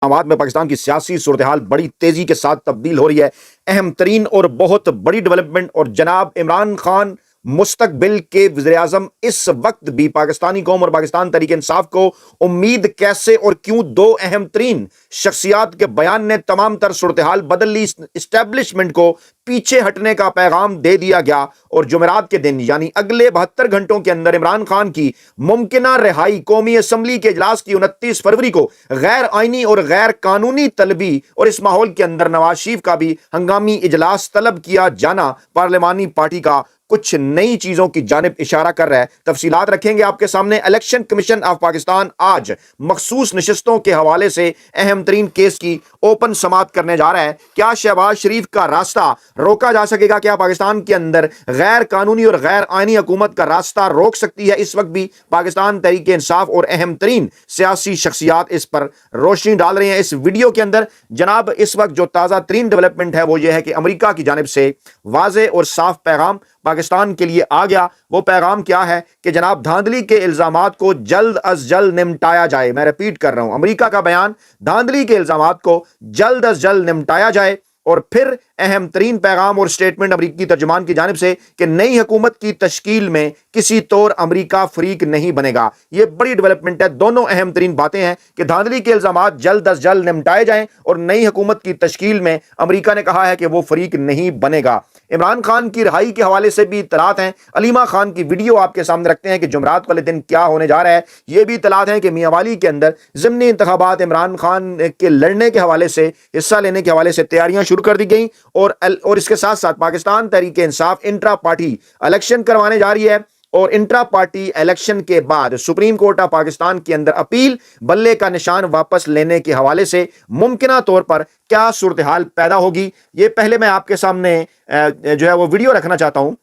मकामात में पाकिस्तान की सियासी सूरत-ए-हाल बड़ी तेजी के साथ तब्दील हो रही है। अहम तरीन और बहुत बड़ी डेवलपमेंट, और जनाब इमरान खान मुस्तकबिल के वज़ीर-ए-आज़म इस वक्त भी पाकिस्तानी कौम और पाकिस्तान तहरीक इंसाफ को उम्मीद कैसे और क्यों दो अहम तरीन शख्सियात के बयान ने तमाम तर सूरत-ए-हाल बदल ली। इस्टेब्लिशमेंट को पीछे हटने का पैगाम दे दिया गया और जुमेरात के दिन यानी अगले 72 घंटों के अंदर इमरान खान की मुमकिना रिहाई कौमी असम्बली के इजलास की 29 फरवरी को गैर आइनी और गैर कानूनी तलबी, और इस माहौल के अंदर नवाज शरीफ का भी हंगामी इजलास तलब किया जाना पार्लिमानी पार्टी का कुछ नई चीजों की जानिब इशारा कर रहा है। तफसीलात रखेंगे आपके सामने। इलेक्शन कमीशन ऑफ पाकिस्तान आज मखसूस नशिस्तों के हवाले से अहम तरीन केस की ओपन समाअत करने जा रहा है। क्या शहबाज शरीफ का रास्ता रोका जा सकेगा? क्या पाकिस्तान के अंदर गैर कानूनी और गैर आइनी हुकूमत का रास्ता रोक सकती है? इस वक्त भी पाकिस्तान तहरीक इंसाफ और अहम तरीन सियासी शख्सियात इस पर रोशनी डाल रहे हैं। इस वीडियो के अंदर जनाब इस वक्त जो ताज़ा तरीन डेवलपमेंट है वो ये है कि अमेरिका की जानिब से वाज़े और साफ पैगाम पाकिस्तान के लिए आ गया। वो पैगाम क्या है कि जनाब धांधली के इल्जामात को जल्द अज जल्द निपटाया जाए। मैं रिपीट कर रहा हूं, अमेरिका का बयान, धांधली के इल्जामात को जल्द अज जल्द निपटाया जाए। और फिर अहम तरीन पैगाम और स्टेटमेंट अमरीकी तर्जुमान की जानिब से कि नई हुकूमत की तश्कील में किसी तौर अमरीका फरीक नहीं बनेगा। ये बड़ी डेवलपमेंट है। दोनों अहम तरीन बातें हैं कि धांधली के इल्जामात जल्द अज जल्द निपटाए जाएं और नई हुकूमत की तश्कील में अमरीका ने कहा है कि वो फरीक नहीं बनेगा। इमरान खान की रिहाई के हवाले से भी इतलात हैं। अलीमा खान की वीडियो आपके सामने रखते हैं कि जुमरात वाले दिन क्या होने जा रहा है। ये भी इतलात हैं कि मियांवाली के अंदर ज़िमनी इंतखाबात इमरान खान के लड़ने के हवाले से, हिस्सा लेने के हवाले से तैयारियां शुरू कर दी गई। और इसके साथ साथ Pakistan Tehreek Insaf intra party election करवाने जा रही है। और इंट्रा पार्टी इलेक्शन के बाद सुप्रीम कोर्ट ऑफ पाकिस्तान के अंदर अपील बल्ले का निशान वापस लेने के हवाले से मुमकिना तौर पर क्या सूरत हाल पैदा होगी, ये पहले मैं आपके सामने जो है वो वीडियो रखना चाहता हूं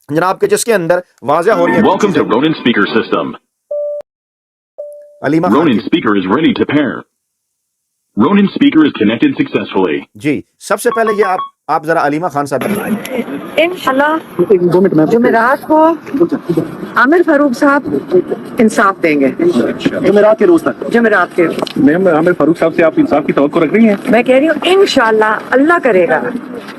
जनाब के, जिसके अंदर वाज़ेह हो रही है। Welcome to Ronin speaker system. Aleema Ronin speaker is ready to pair. Ronin speaker is connected successfully. जी, सबसे पहले ये आप जरा अलीमा खान साहब इंशाल्लाह जुमेरात को आमिर फारूक साहब इंसाफ देंगे। जुमेरात के रोज तक जुमेरात के मैम आमिर फारूक साहब से आप इंसाफ की तवक्को रख रही हैं? मैं कह रही हूँ इंशाल्लाह अल्लाह करेगा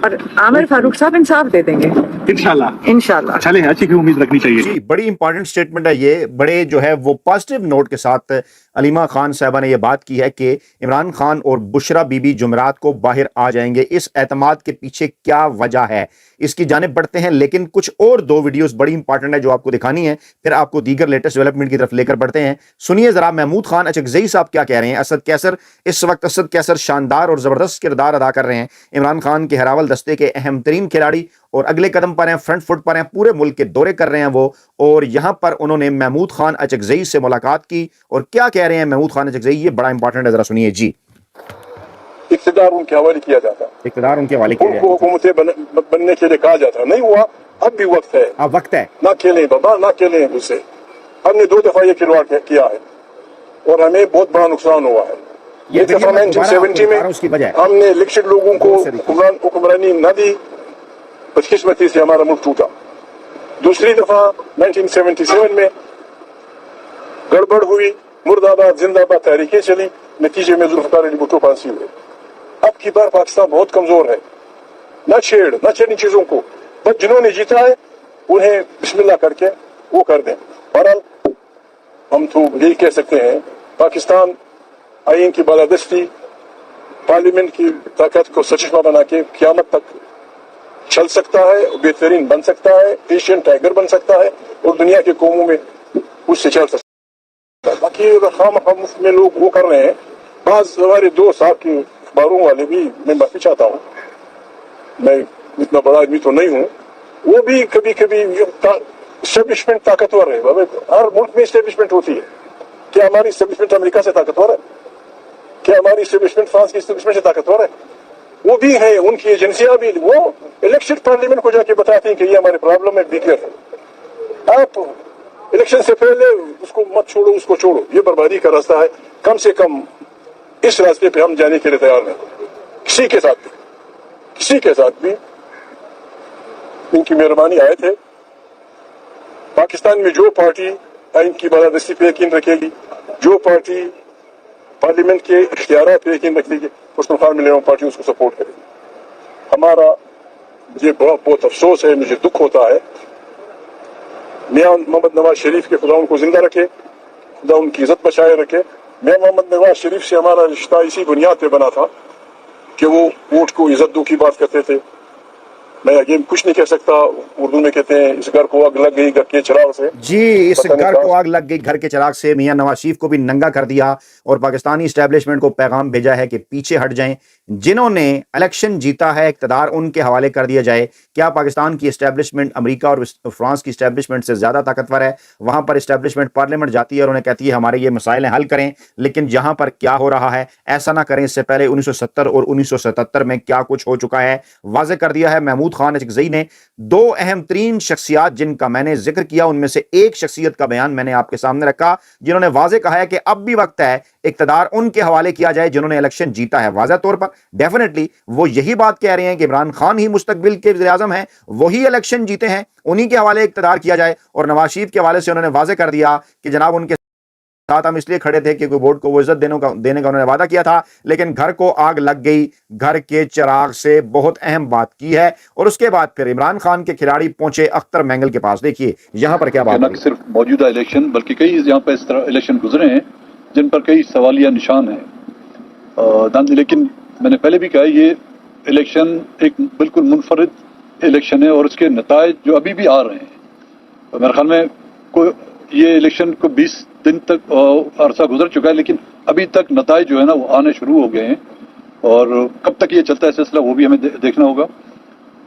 और आमिर फारूक साहब इंसाफ दे देंगे इंशाल्लाह। इंशाल्लाह। चलें, अच्छी की उम्मीद रखनी चाहिए। जी, बड़ी इंपॉर्टेंट स्टेटमेंट है ये। बड़े जो है वो पॉजिटिव नोट के साथ अलीमा खान साहबा ने यह बात की है कि इमरान खान और बुशरा बीबी जुमेरात को बाहर आ जाएंगे। इस एतमाद के पीछे क्या वजह है, इसकी जानिब बढ़ते हैं। लेकिन कुछ और दो वीडियोस बड़ी इंपॉर्टेंट है जो आपको दिखानी है, फिर आपको दीगर लेटेस्ट डेवलपमेंट की तरफ लेकर बढ़ते हैं। सुनिए जरा महमूद खान अचकज़ई साहब क्या कह रहे हैं। असद कैसर, इस वक्त असद कैसर शानदार और जबरदस्त किरदार अदा कर रहे हैं। इमरान खान के हरावल दस्ते के अहम तरीन खिलाड़ी और अगले कदम पर हैं, फ्रंट फुट पर हैं, पूरे मुल्क के दौरे कर रहे हैं वो। और यहां पर उन्होंने महमूद खान अचकज़ई से मुलाकात की और क्या कह रहे हैं महमूद खान अचकज़ई, ये बड़ा इंपॉर्टेंट है, जरा सुनिए जी। इक़्तिदार उनके हवाले किया जाता, इक़्तिदार उनके हवाले किया उनको हुकूमतें बनने के लिए कहा जाता नहीं हुआ। अब भी वक्त है, अब वक्त है। ना खेलें बाबा, ना खेलें उससे। हमने 2 दफा ये खिलवाड़ किया है और हमें बहुत बड़ा नुकसान हुआ है। एक दफा 1970 में हमने इलेक्टेड लोगों को हुक्मरानी न दी, बदकिस्मती से हमारा मुल्क टूटा। दूसरी दफा 1977 में गड़बड़ हुई, मुर्दाबाद जिंदाबाद तहरीकें चली, नतीजे में जुल्फ़िकार अली भुट्टो फांसी हुए। अब की बार पाकिस्तान बहुत कमजोर है। न छेड़ इन चीजों को, बस जिन्होंने जीता है उन्हें बिस्मिल्लाह करके वो कर दें। बहरहाल हम तो यही कह सकते हैं, पाकिस्तान आईन की बालादस्ती, पार्लियामेंट की ताकत को सचमा बना के क़यामत तक चल सकता है, बेहतरीन बन सकता है, एशियन टाइगर बन सकता है और दुनिया के कौमों में उससे चल सकता है। बाकी अगर खामखा मुफ्त में लोग वो कर रहे हैं, बाज हमारे दोस्त आपके अखबारों वाले भी, मैं माफी चाहता हूँ, मैं इतना बड़ा आदमी तो नहीं हूँ, वो भी कभी कभी एस्टेब्लिशमेंट ताकतवर है। हर मुल्क में एस्टेब्लिशमेंट होती है। क्या हमारी एस्टेब्लिशमेंट अमेरिका से ताकतवर है? क्या हमारी एस्टेब्लिशमेंट फ्रांस की एस्टेब्लिशमेंट से ताकतवर है? वो भी है, उनकी एजेंसियां भी, वो इलेक्टेड पार्लियामेंट को जाके बताते हैं कि ये हमारे प्रॉब्लम है, बी केयरफुल। आप इलेक्शन से पहले उसको मत छोड़ो, उसको छोड़ो, ये बर्बादी का रास्ता है। कम से कम इस रास्ते पे हम जाने के लिए तैयार हैं। किसी के साथ भी इनकी मेहरबानी आए थे। पाकिस्तान में जो पार्टी आइन की बालादस्ती पे यकीन रखेगी, जो पार्टी पार्लियामेंट के इख्तियारात पे यकीन रखिए कि पश्तून खान मिलियन पार्टी उसको सपोर्ट करेगी। हमारा ये बहुत अफसोस है, मुझे दुख होता है। मियां मोहम्मद नवाज शरीफ के खुदा उनको जिंदा रखे, खुदा उनकी इज्जत बचाए रखे। मियां मोहम्मद नवाज शरीफ से हमारा रिश्ता इसी बुनियाद पे बना था कि वो वोट को इज्जत दो की बात करते थे। मैं अगेन कुछ नहीं कह सकता, उर्दू में कहते हैं इस घर को आग लग गई घर के चिराग से। जी, इस घर को आग लग गई घर के चिराग से। मियां नवाज शरीफ को भी नंगा कर दिया और पाकिस्तानी इस्टेब्लिशमेंट को पैगाम भेजा है कि पीछे हट जाएं। जिन्होंने इलेक्शन जीता है इक़्तिदार उनके हवाले कर दिया जाए। क्या पाकिस्तान की इस्टेब्लिशमेंट अमेरिका और फ्रांस की इस्टेब्लिशमेंट से ज़्यादा ताकतवर है? वहाँ पर इस्टेब्लिशमेंट पार्लियामेंट जाती है और उन्हें कहती है हमारे ये मसाइल हल करें, लेकिन जहाँ पर क्या हो रहा है ऐसा ना करें। इससे पहले 1970 और 1977 में क्या कुछ हो चुका है वाज़े कर दिया है महमूद खान अचकज़ई ने। दो अहम तरीन शख्सियात जिनका मैंने जिक्र किया, उनमें से एक शख्सियत का बयान मैंने आपके सामने रखा जिन्होंने वाज़े कहा है कि अब भी वक्त है इक़्तिदार उनके हवाले किया जाए जिन्होंने इलेक्शन जीता है। वाज़े तौर पर डेफिनेटली वो यही बात कह रहे हैं कि इमरान खान ही मुस्तकबिल के वज़ीर आज़म हैं, वही इलेक्शन जीते हैं, उन्हीं के हवाले इक़्तिदार किया जाए। और नवाज शरीफ के हवाले से उन्होंने वाज़े कर दिया कि जनाब उनके साथ हम इसलिए खड़े थे क्योंकि वोट को वो इज्जत देने का उन्होंने वादा किया था, लेकिन घर को आग लग गई घर के चिराग से। बहुत अहम बात की है। और उसके बाद फिर इमरान खान के खिलाड़ी पहुंचे अख्तर मैंगल के पास। देखिए यहां पर क्या बात है। न सिर्फ मौजूदा इलेक्शन बल्कि कई यहाँ पर इस तरह इलेक्शन गुजरे हैं जिन पर कई सवालिया निशान हैं। लेकिन मैंने पहले भी कहा ये इलेक्शन एक बिल्कुल मुनफरिद इलेक्शन है और उसके नतायज जो अभी भी आ रहे हैं, तो मेरे ख्याल में कोई ये इलेक्शन को 20 दिन तक अरसा गुजर चुका है, लेकिन अभी तक नतायज जो है ना वो आने शुरू हो गए हैं। और कब तक ये चलता है सिलसिला वो भी हमें देखना होगा।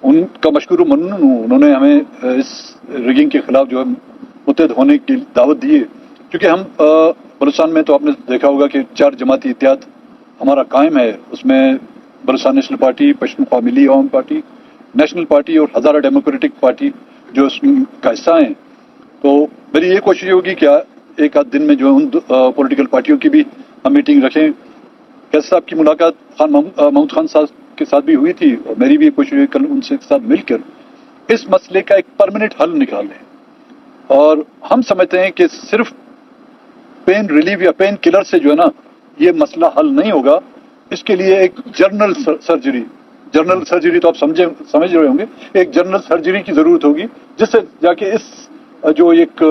उनका मशकूर ममनून हूँ, उन्होंने हमें इस रिगिंग के खिलाफ जो है मुत्तहद होने की दावत दी है। क्योंकि हम बलूचिस्तान में तो आपने देखा होगा कि 4 जमाती इत्तेहाद हमारा कायम है। उसमें बलूचिस्तान नेशनल पार्टी, पश्तूनख्वा मिली अवाम पार्टी, नेशनल पार्टी और हज़ारा डेमोक्रेटिक पार्टी जो इसका हिस्सा हैं। तो मेरी ये कोशिश होगी कि एक आध दिन में जो उन पॉलिटिकल पार्टियों की भी हम मीटिंग रखें। कैसे साहब की मुलाकात महमूद खान साहब के साथ भी हुई थी और मेरी भी कोशिश हुई कल उनसे साथ मिलकर इस मसले का एक परमानेंट हल निकालें। और हम समझते हैं कि सिर्फ पेन रिलीफ या पेन किलर से जो है ना ये मसला हल नहीं होगा। इसके लिए एक जर्नल सर्जरी तो आप समझ रहे होंगे, एक जर्नल सर्जरी की जरूरत होगी जिससे जाके इस जो एक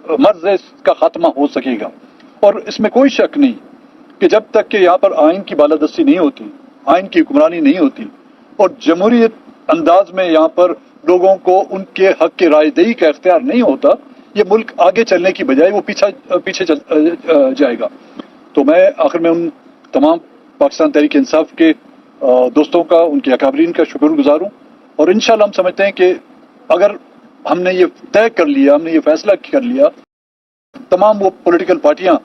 मर्ज है इसका खात्मा हो सकेगा। और इसमें कोई शक नहीं कि जब तक कि यहाँ पर आइन की बालादस्ती नहीं होती, आइन की हुक्मरानी नहीं होती और जमहूरियत अंदाज में यहाँ पर लोगों को उनके हक की रायदही का इख्तियार नहीं होता, ये मुल्क आगे चलने की बजाय वो पीछे चल जाएगा। तो मैं आखिर में उन तमाम पाकिस्तान तहरीक इंसाफ के दोस्तों का, उनके अकाबरीन का शुक्रगुजार हूँ। और इंशाल्लाह हम समझते हैं कि अगर हमने ये तय कर लिया, हमने ये फैसला कर लिया, तमाम वो पॉलिटिकल पार्टियां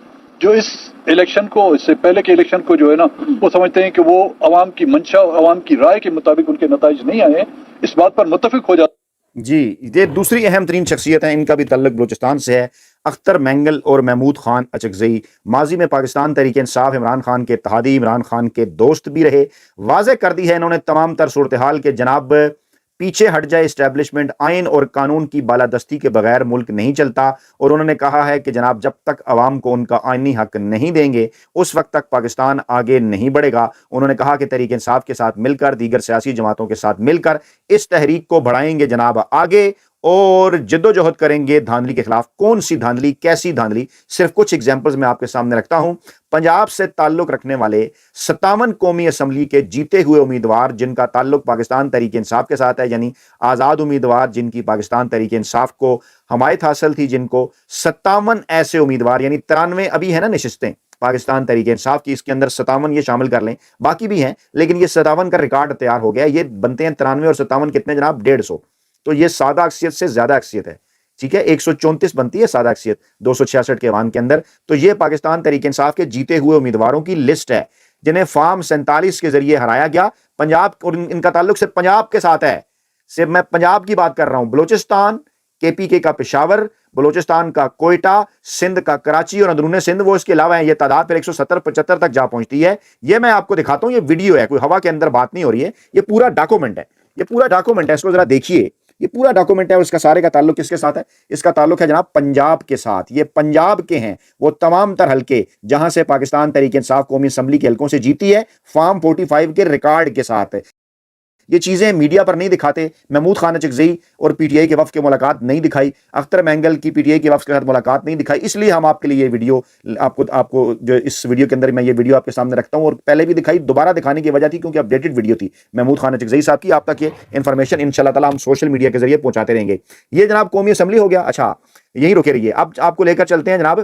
जो इस इलेक्शन को, इससे पहले के इलेक्शन को जो है ना वो समझते हैं कि वो अवाम की मंशा, अवाम की राय के मुताबिक उनके नताइज नहीं आए, इस बात पर मुत्तफिक हो जाते। जी, ये दूसरी अहम तरीन शख्सियत है, इनका भी तल्लुक बलूचिस्तान से है। अख्तर मैंगल और महमूद खान अचकज़ई माजी में पाकिस्तान तहरीक इंसाफ इमरान खान के इत्तेहादी, इमरान खान के दोस्त भी रहे। वाज़े कर दी है इन्होंने तमाम तर सूरत हाल के जनाब पीछे हट जाए इस्टेब्लिशमेंट, आइन और कानून की बालादस्ती के बगैर मुल्क नहीं चलता। और उन्होंने कहा है कि जनाब जब तक अवाम को उनका आइनी हक नहीं देंगे उस वक्त तक पाकिस्तान आगे नहीं बढ़ेगा। उन्होंने कहा कि तहरीक इंसाफ के साथ मिलकर, दीगर सियासी जमातों के साथ मिलकर इस तहरीक को बढ़ाएंगे जनाब आगे और जद्दोजहद करेंगे धांधली के खिलाफ। कौन सी धांधली, कैसी धांधली, सिर्फ कुछ एग्जाम्पल्स मैं आपके सामने रखता हूं। पंजाब से ताल्लुक रखने वाले 57 कौमी असम्बली के जीते हुए उम्मीदवार जिनका ताल्लुक पाकिस्तान तहरीक इंसाफ के साथ है, यानी आज़ाद उम्मीदवार जिनकी पाकिस्तान तहरीक इंसाफ को हमायत हासिल थी, जिनको 57 ऐसे उम्मीदवार, यानी 93 अभी है ना नशिस्तें पाकिस्तान तहरीक इंसाफ की, इसके अंदर 57 ये शामिल कर लें, बाकी भी हैं, लेकिन ये 57 का रिकॉर्ड तैयार हो गया। ये बनते हैं 93 और 57 कितने जनाब, 150। तो ये सादा अक्सियत से ज्यादा अक्सियत है, ठीक है। 134 बनती है सादा अक्सियत 266 के ऐवान के अंदर। तो ये पाकिस्तान तहरीक इंसाफ के जीते हुए उम्मीदवारों की लिस्ट है जिन्हें फॉर्म 47 के जरिए हराया गया। पंजाब और इनका ताल्लुक सिर्फ पंजाब के साथ है, सिर्फ मैं पंजाब की बात कर रहा हूं। बलोचिस्तान, KPK का पेशावर, बलोचिस्तान का कोयटा, सिंध का कराची और अंदरूनी सिंध वो इसके अलावा है। ये तादाद फिर 170-75 तक जा पहुंचती है। ये मैं आपको दिखाता हूं, ये वीडियो है, कोई हवा के अंदर बात नहीं हो रही है, ये पूरा डॉक्यूमेंट है, ये पूरा डॉक्यूमेंट है। इसको जरा देखिए یہ پورا ڈاکومنٹ ہے اور اس کا سارے کا تعلق کس کے ساتھ ہے؟ اس کا تعلق ہے جناب پنجاب کے ساتھ. یہ پنجاب کے ہیں وہ تمام تر حلقے جہاں سے پاکستان تحریک انصاف قومی اسمبلی کے حلقوں سے جیتی ہے فارم 45 کے ریکارڈ کے ساتھ. یہ چیزیں میڈیا پر نہیں دکھاتے. محمود خان اچکزئی اور پی ٹی آئی کے وفد کی ملاقات نہیں دکھائی, اختر مینگل کی پی ٹی آئی کے وفد کے ساتھ ملاقات نہیں دکھائی, اس لیے ہم آپ کے لیے یہ ویڈیو آپ کو جو اس ویڈیو کے اندر میں یہ ویڈیو آپ کے سامنے رکھتا ہوں, اور پہلے بھی دکھائی, دوبارہ دکھانے کی وجہ تھی کیونکہ اپڈیٹڈ ویڈیو تھی محمود خان اچکزئی صاحب کی. آپ تک یہ انفارمیشن انشاءاللہ تعالی ہم سوشل میڈیا کے ذریعے پہنچاتے رہیں گے. یہ جناب قومی اسمبلی ہو گیا. اچھا یہیں رکے رہیے, اب آپ کو لے کر چلتے ہیں جناب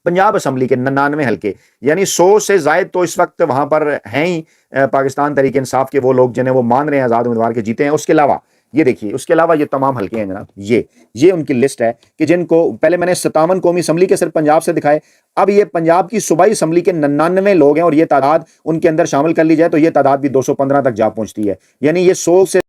پنجاب اسمبلی کے 99 حلقے, یعنی 100 سے زائد تو اس وقت وہاں پر ہیں ہی پاکستان تحریک انصاف کے وہ لوگ جنہیں وہ مان رہے ہیں آزاد امیدوار کے جیتے ہیں. اس کے علاوہ یہ دیکھیے, اس کے علاوہ یہ تمام حلقے ہیں جناب, یہ ان کی لسٹ ہے کہ جن کو پہلے میں نے 57 قومی اسمبلی کے صرف پنجاب سے دکھائے, اب یہ پنجاب کی صوبائی اسمبلی کے 99 لوگ ہیں, اور یہ تعداد ان کے اندر شامل کر لی جائے تو یہ تعداد بھی 215 تک جا پہنچتی ہے. یعنی یہ 100 سے